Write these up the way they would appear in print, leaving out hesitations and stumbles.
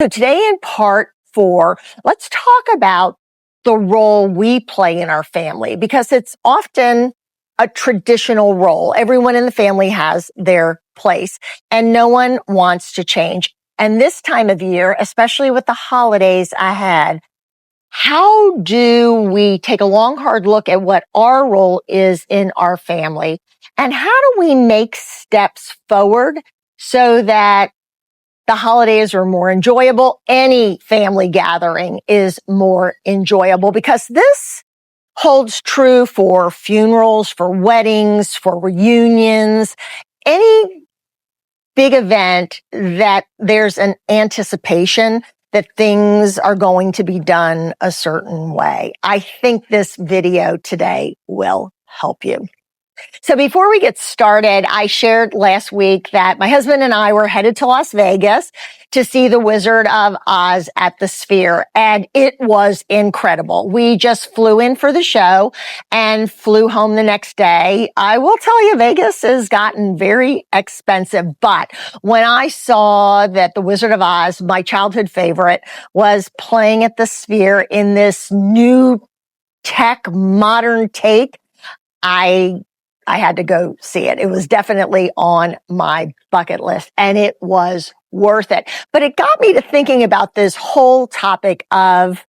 So today in part 4, let's talk about the role we play in our family because it's often a traditional role. Everyone in the family has their place and no one wants to change. And this time of year, especially with the holidays ahead, how do we take a long, hard look at what our role is in our family? And how do we make steps forward so that the holidays are more enjoyable? Any family gathering is more enjoyable because this holds true for funerals, for weddings, for reunions, any big event that there's an anticipation that things are going to be done a certain way. I think this video today will help you. So before we get started, I shared last week that my husband and I were headed to Las Vegas to see The Wizard of Oz at the Sphere, and it was incredible. We just flew in for the show and flew home the next day. I will tell you, Vegas has gotten very expensive, but when I saw that The Wizard of Oz, my childhood favorite, was playing at the Sphere in this new tech modern take, I had to go see it. It was definitely on my bucket list and it was worth it. But it got me to thinking about this whole topic of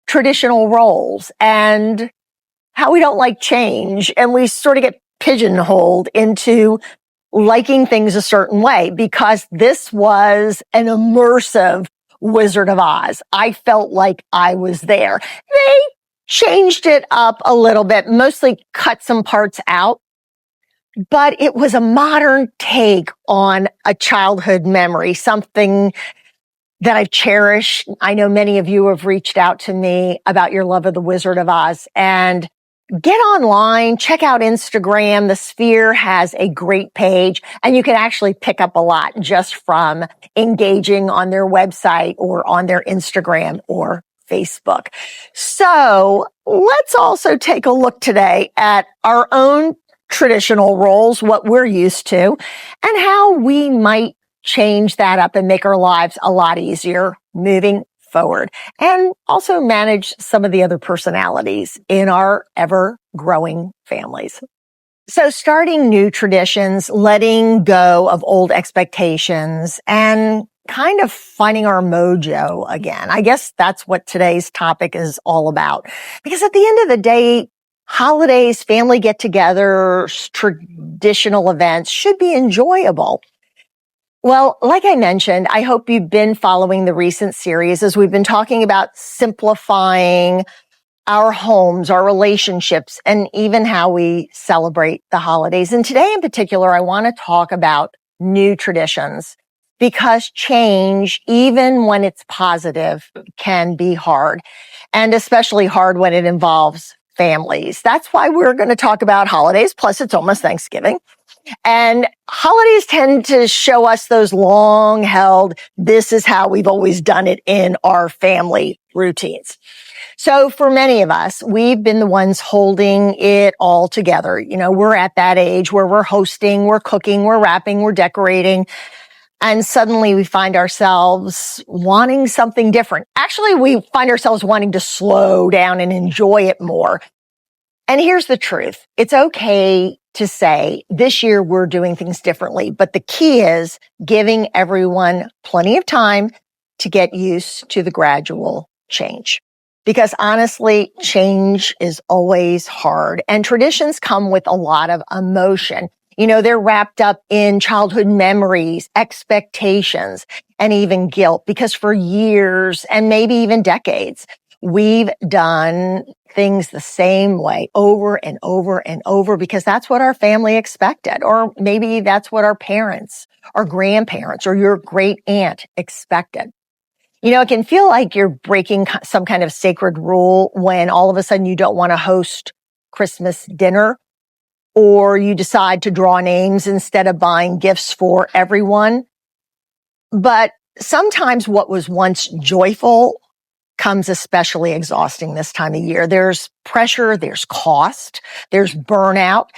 traditional roles and how we don't like change. And we sort of get pigeonholed into liking things a certain way because this was an immersive Wizard of Oz. I felt like I was there. They changed it up a little bit, mostly cut some parts out. But it was a modern take on a childhood memory, something that I cherish. I know many of you have reached out to me about your love of The Wizard of Oz. And get online, check out Instagram. The Sphere has a great page, and you can actually pick up a lot just from engaging on their website or on their Instagram or Facebook. So let's also take a look today at our own traditional roles, what we're used to, and how we might change that up and make our lives a lot easier moving forward, and also manage some of the other personalities in our ever-growing families. So starting new traditions, letting go of old expectations, and kind of finding our mojo again. I guess that's what today's topic is all about. Because at the end of the day, holidays, family get-togethers, traditional events should be enjoyable. Well, like I mentioned, I hope you've been following the recent series as we've been talking about simplifying our homes, our relationships, and even how we celebrate the holidays. And today in particular, I want to talk about new traditions because change, even when it's positive, can be hard, and especially hard when it involves families. That's why we're going to talk about holidays. Plus, it's almost Thanksgiving. And holidays tend to show us those long held, this is how we've always done it in our family routines. So for many of us, we've been the ones holding it all together. You know, we're at that age where we're hosting, we're cooking, we're wrapping, we're decorating. And suddenly we find ourselves wanting something different. Actually, we find ourselves wanting to slow down and enjoy it more. And here's the truth. It's okay to say this year we're doing things differently, but the key is giving everyone plenty of time to get used to the gradual change. Because honestly, change is always hard and traditions come with a lot of emotion. You know, they're wrapped up in childhood memories, expectations, and even guilt because for years and maybe even decades, we've done things the same way over and over and over because that's what our family expected. Or maybe that's what our parents or grandparents or your great aunt expected. You know, it can feel like you're breaking some kind of sacred rule when all of a sudden you don't want to host Christmas dinner, or you decide to draw names instead of buying gifts for everyone. But sometimes what was once joyful comes especially exhausting this time of year. There's pressure, there's cost, there's burnout,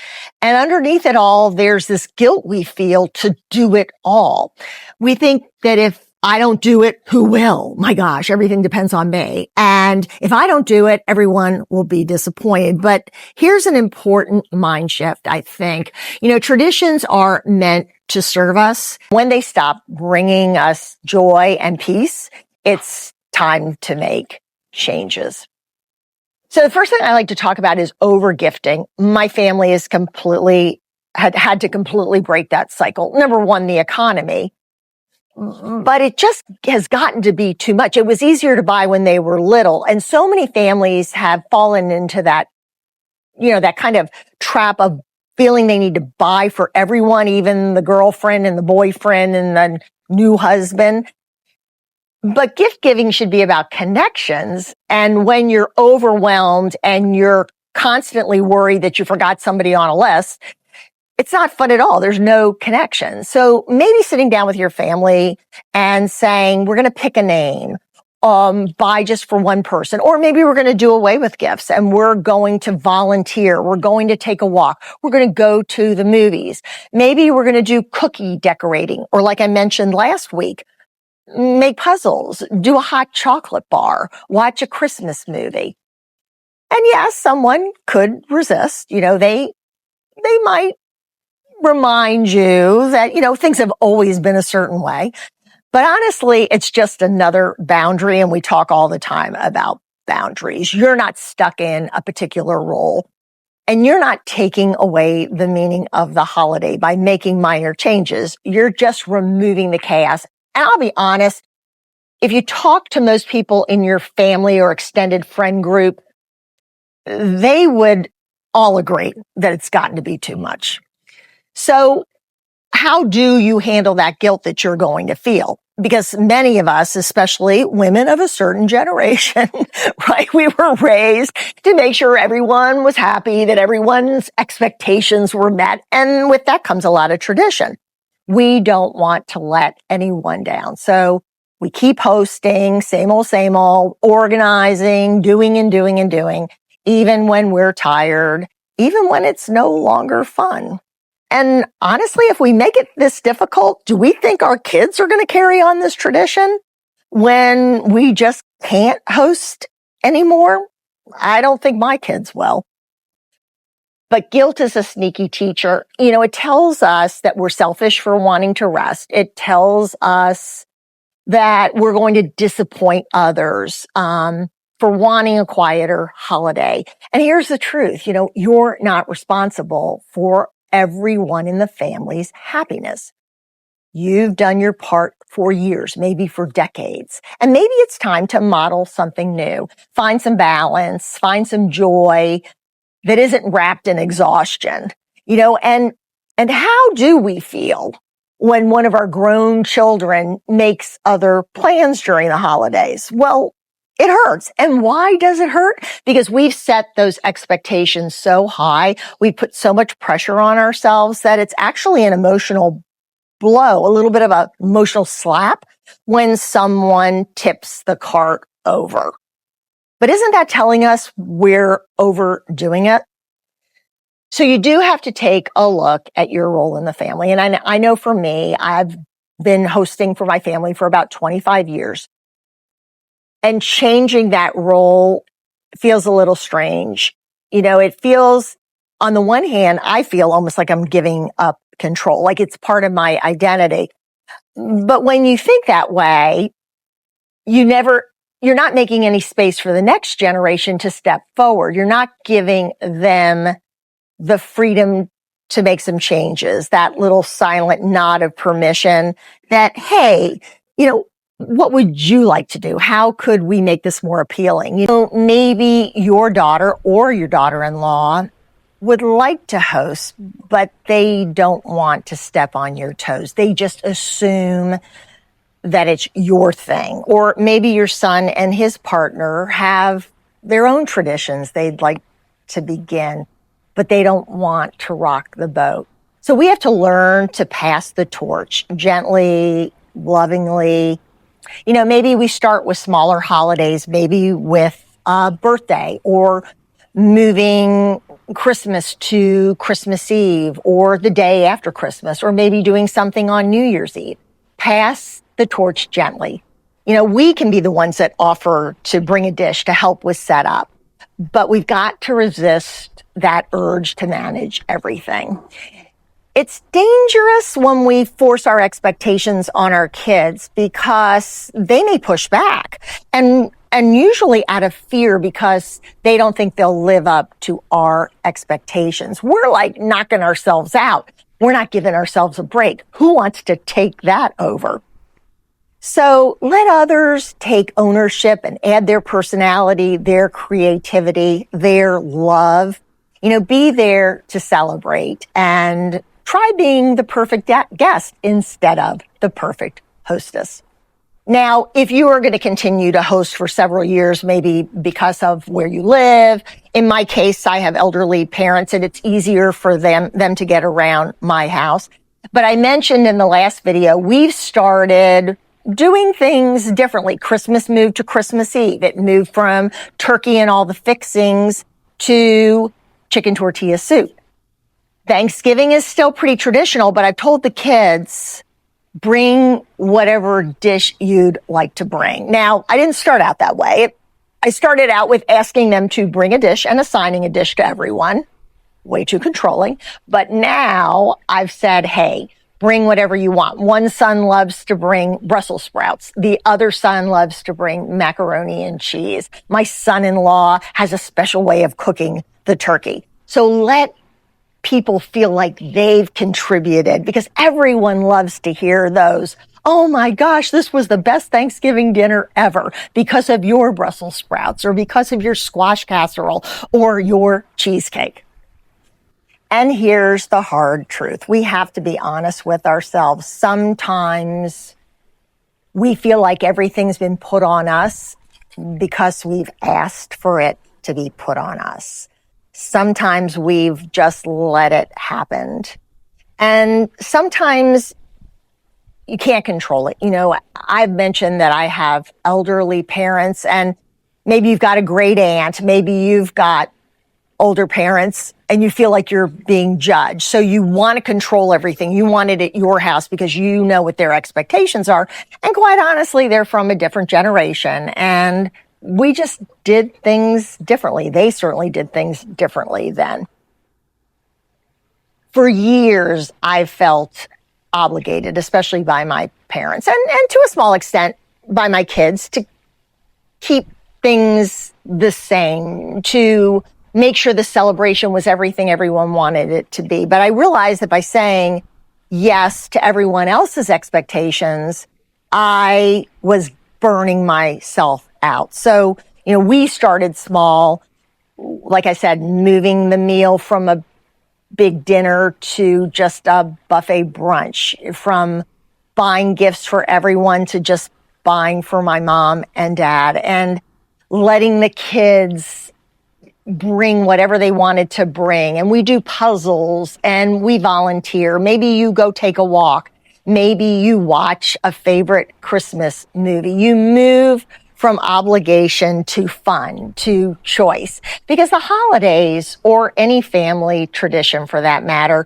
and underneath it all, there's this guilt we feel to do it all. We think that if I don't do it, who will? My gosh, everything depends on me. And if I don't do it, everyone will be disappointed. But here's an important mind shift, I think. Traditions are meant to serve us. When they stop bringing us joy and peace, it's time to make changes. So the first thing I like to talk about is overgifting. My family is had to completely break that cycle. Number one, the economy. But it just has gotten to be too much. It was easier to buy when they were little. And so many families have fallen into that, that kind of trap of feeling they need to buy for everyone, even the girlfriend and the boyfriend and the new husband. But gift giving should be about connections. And when you're overwhelmed and you're constantly worried that you forgot somebody on a list, it's not fun at all. There's no connection. So maybe sitting down with your family and saying, we're going to pick a name, buy just for one person, or maybe we're going to do away with gifts and we're going to volunteer. We're going to take a walk. We're going to go to the movies. Maybe we're going to do cookie decorating, or like I mentioned last week, make puzzles, do a hot chocolate bar, watch a Christmas movie. And yes, someone could resist. They might remind you that, things have always been a certain way. But honestly, it's just another boundary. And we talk all the time about boundaries. You're not stuck in a particular role, and you're not taking away the meaning of the holiday by making minor changes. You're just removing the chaos. And I'll be honest, if you talk to most people in your family or extended friend group, they would all agree that it's gotten to be too much. So how do you handle that guilt that you're going to feel? Because many of us, especially women of a certain generation, right? We were raised to make sure everyone was happy, that everyone's expectations were met. And with that comes a lot of tradition. We don't want to let anyone down. So we keep hosting, same old, organizing, doing, even when we're tired, even when it's no longer fun. And honestly, if we make it this difficult, do we think our kids are going to carry on this tradition when we just can't host anymore? I don't think my kids will. But guilt is a sneaky teacher. It tells us that we're selfish for wanting to rest. It tells us that we're going to disappoint others for wanting a quieter holiday. And here's the truth. You're not responsible for everyone in the family's happiness. You've done your part for years, maybe for decades. And maybe it's time to model something new. Find some balance, find some joy that isn't wrapped in exhaustion. And how do we feel when one of our grown children makes other plans during the holidays? Well, it hurts. And why does it hurt? Because we've set those expectations so high. We put so much pressure on ourselves that it's actually an emotional blow, a little bit of an emotional slap when someone tips the cart over. But isn't that telling us we're overdoing it? So you do have to take a look at your role in the family. And I know for me, I've been hosting for my family for about 25 years. And changing that role feels a little strange. It feels, on the one hand, I feel almost like I'm giving up control, like it's part of my identity. But when you think that way, you're not making any space for the next generation to step forward. You're not giving them the freedom to make some changes, that little silent nod of permission that, hey, what would you like to do? How could we make this more appealing? Maybe your daughter or your daughter-in-law would like to host, but they don't want to step on your toes. They just assume that it's your thing. Or maybe your son and his partner have their own traditions they'd like to begin, but they don't want to rock the boat. So we have to learn to pass the torch gently, lovingly. Maybe we start with smaller holidays, maybe with a birthday, or moving Christmas to Christmas Eve or the day after Christmas, or maybe doing something on New Year's Eve. Pass the torch gently. We can be the ones that offer to bring a dish to help with setup, but we've got to resist that urge to manage everything. It's dangerous when we force our expectations on our kids because they may push back and usually out of fear because they don't think they'll live up to our expectations. We're like knocking ourselves out. We're not giving ourselves a break. Who wants to take that over? So let others take ownership and add their personality, their creativity, their love. Be there to celebrate and try being the perfect guest instead of the perfect hostess. Now, if you are going to continue to host for several years, maybe because of where you live, in my case, I have elderly parents and it's easier for them to get around my house. But I mentioned in the last video, we've started doing things differently. Christmas moved to Christmas Eve. It moved from turkey and all the fixings to chicken tortilla soup. Thanksgiving is still pretty traditional, but I've told the kids, bring whatever dish you'd like to bring. Now, I didn't start out that way. I started out with asking them to bring a dish and assigning a dish to everyone. Way too controlling. But now I've said, hey, bring whatever you want. One son loves to bring Brussels sprouts. The other son loves to bring macaroni and cheese. My son-in-law has a special way of cooking the turkey. So let people feel like they've contributed because everyone loves to hear those. Oh my gosh, this was the best Thanksgiving dinner ever because of your Brussels sprouts or because of your squash casserole or your cheesecake. And here's the hard truth. We have to be honest with ourselves. Sometimes we feel like everything's been put on us because we've asked for it to be put on us. Sometimes we've just let it happen. And sometimes you can't control it. I've mentioned that I have elderly parents and maybe you've got a great aunt, maybe you've got older parents and you feel like you're being judged. So you want to control everything. You want it at your house because you know what their expectations are. And quite honestly, they're from a different generation and we just did things differently. They certainly did things differently then. For years, I've felt obligated, especially by my parents and to a small extent by my kids, to keep things the same, to make sure the celebration was everything everyone wanted it to be. But I realized that by saying yes to everyone else's expectations, I was burning myself out. So, we started small, like I said, moving the meal from a big dinner to just a buffet brunch, from buying gifts for everyone to just buying for my mom and dad, and letting the kids bring whatever they wanted to bring. And we do puzzles and we volunteer. Maybe you go take a walk. Maybe you watch a favorite Christmas movie. You move from obligation to fun, to choice. Because the holidays, or any family tradition for that matter,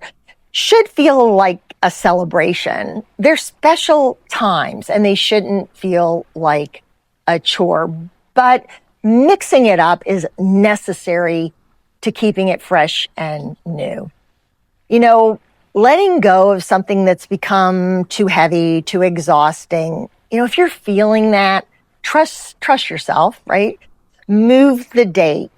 should feel like a celebration. They're special times and they shouldn't feel like a chore. But mixing it up is necessary to keeping it fresh and new. Letting go of something that's become too heavy, too exhausting, if you're feeling that, trust yourself, right? Move the date.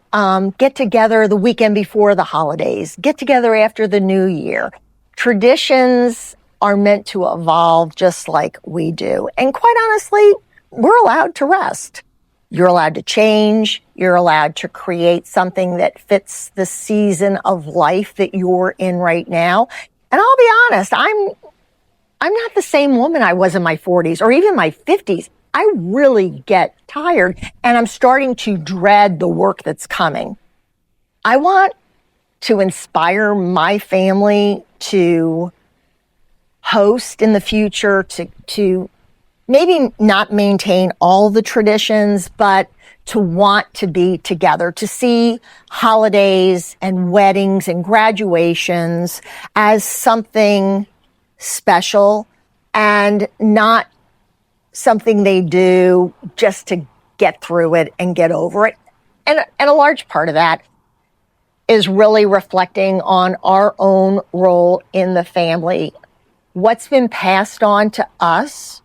Get together the weekend before the holidays. Get together after the new year. Traditions are meant to evolve just like we do. And quite honestly, we're allowed to rest. You're allowed to change. You're allowed to create something that fits the season of life that you're in right now. And I'll be honest, I'm not the same woman I was in my 40s or even my 50s. I really get tired and I'm starting to dread the work that's coming. I want to inspire my family to host in the future, to maybe not maintain all the traditions, but to want to be together, to see holidays and weddings and graduations as something special and not something they do just to get through it and get over it. And a large part of that is really reflecting on our own role in the family. What's been passed on to us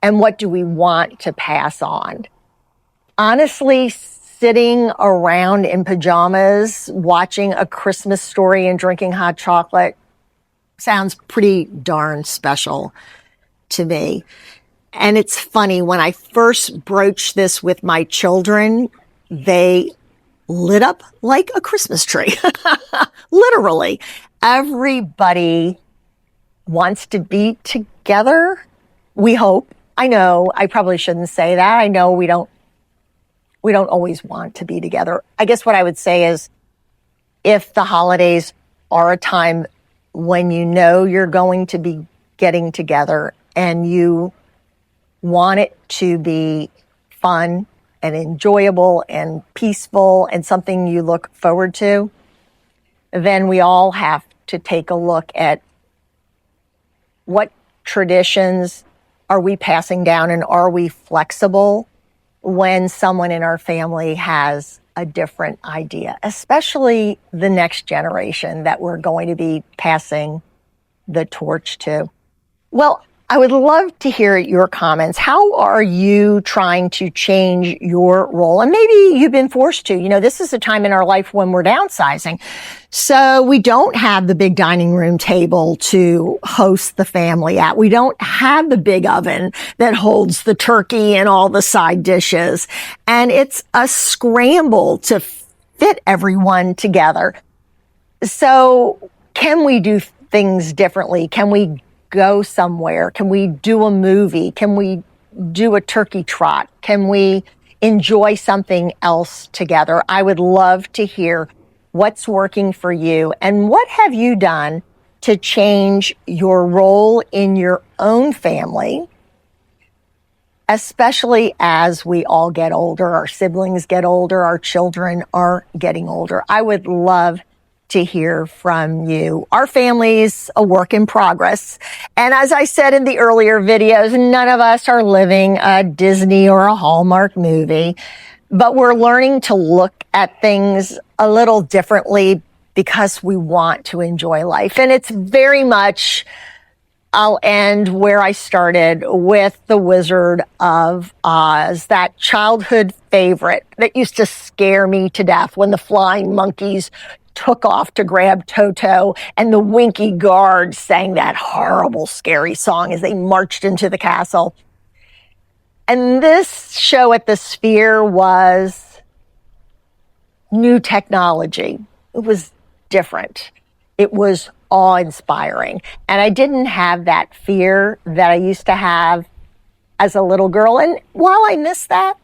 and what do we want to pass on? Honestly, sitting around in pajamas, watching A Christmas Story and drinking hot chocolate sounds pretty darn special to me. And it's funny, when I first broached this with my children, they lit up like a Christmas tree. Literally. Everybody wants to be together. We hope. I know I probably shouldn't say that. I know we don't always want to be together. I guess what I would say is, if the holidays are a time when you know you're going to be getting together and you want it to be fun and enjoyable and peaceful and something you look forward to, then we all have to take a look at what traditions are we passing down, and are we flexible when someone in our family has a different idea, especially the next generation that we're going to be passing the torch to. Well, I would love to hear your comments. How are you trying to change your role? And maybe you've been forced to. You know, this is a time in our life when we're downsizing. So we don't have the big dining room table to host the family at. We don't have the big oven that holds the turkey and all the side dishes. And it's a scramble to fit everyone together. So can we do things differently? Can we go somewhere? Can we do a movie? Can we do a turkey trot? Can we enjoy something else together? I would love to hear what's working for you and what have you done to change your role in your own family, especially as we all get older, our siblings get older, our children are getting older. I would love to hear from you. Our family's a work in progress. And as I said in the earlier videos, none of us are living a Disney or a Hallmark movie, but we're learning to look at things a little differently because we want to enjoy life. And it's very much, I'll end where I started with The Wizard of Oz, that childhood favorite that used to scare me to death when the flying monkeys took off to grab Toto and the Winky Guard sang that horrible, scary song as they marched into the castle. And this show at the Sphere was new technology. It was different. It was awe-inspiring. And I didn't have that fear that I used to have as a little girl. And while I miss that,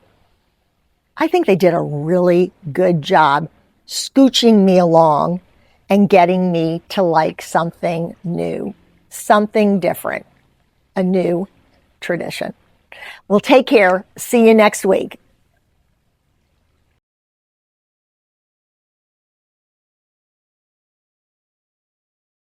I think they did a really good job scooching me along and getting me to like something new, something different, a new tradition. Well, take care. See you next week.